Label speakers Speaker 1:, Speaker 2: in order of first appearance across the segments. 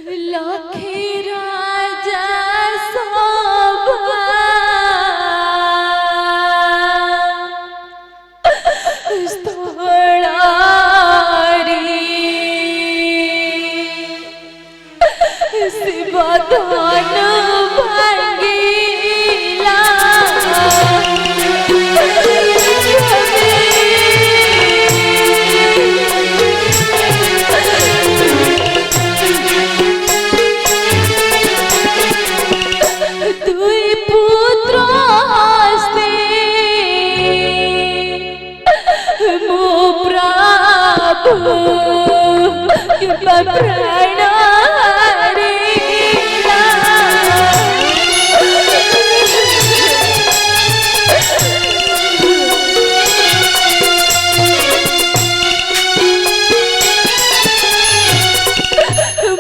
Speaker 1: लखे राजा शोभा स्थलारी शिवधन भांगिला दुई पुत्र हस्ते मो प्रभु कृपा प्राण हरिला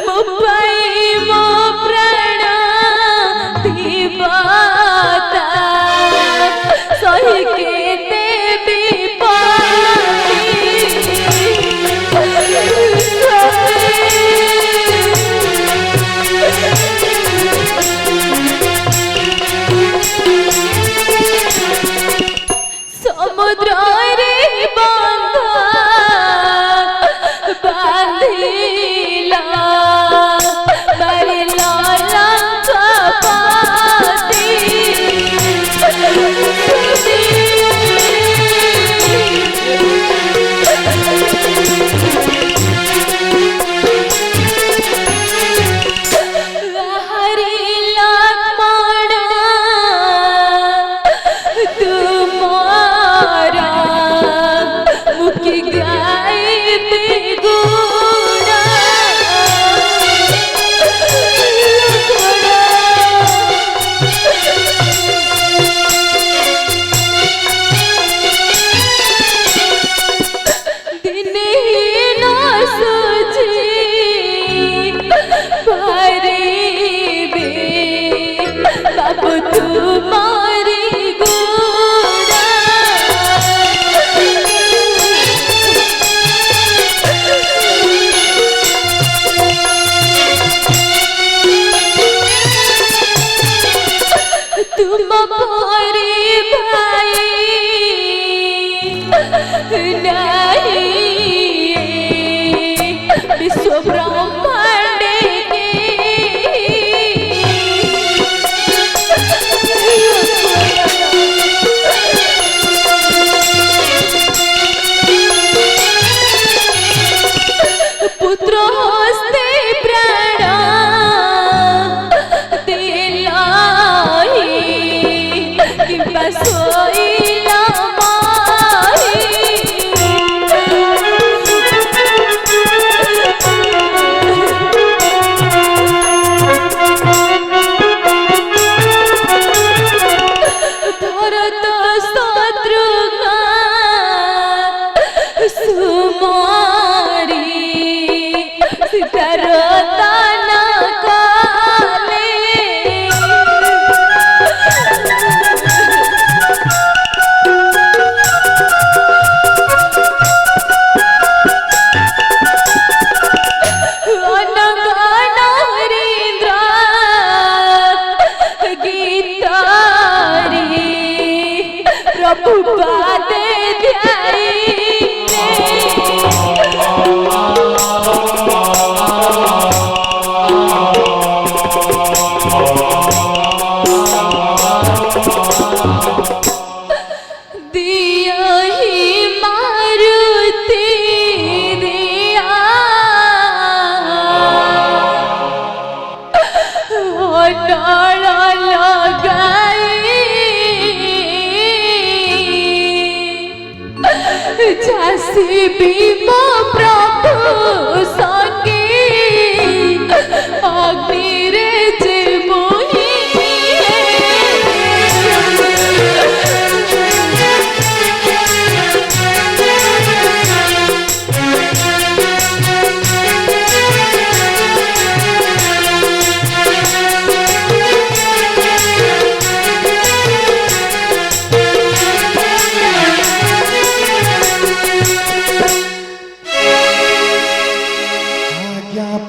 Speaker 1: मो पाई मो प्राण दिवाता सही के देवी समुद्र रे बांधिला मारिला लंकापति हरिला तुम्हारा मुखी गाय बेगुना दिनहीन सूझी परिबे बाबू तुम्हारी गुना तुम मोरे भाई नहीं विश्व ब्रह्मांड के पुत्र हस्ते प्राण दिलाई किंबा सोईला माही भरत शत्रुघ्न सुमारी सीतारतन काले अनगन हरीन्द्र गीतारी प्रभु पादे ध्याई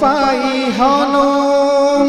Speaker 2: পাই হনুমান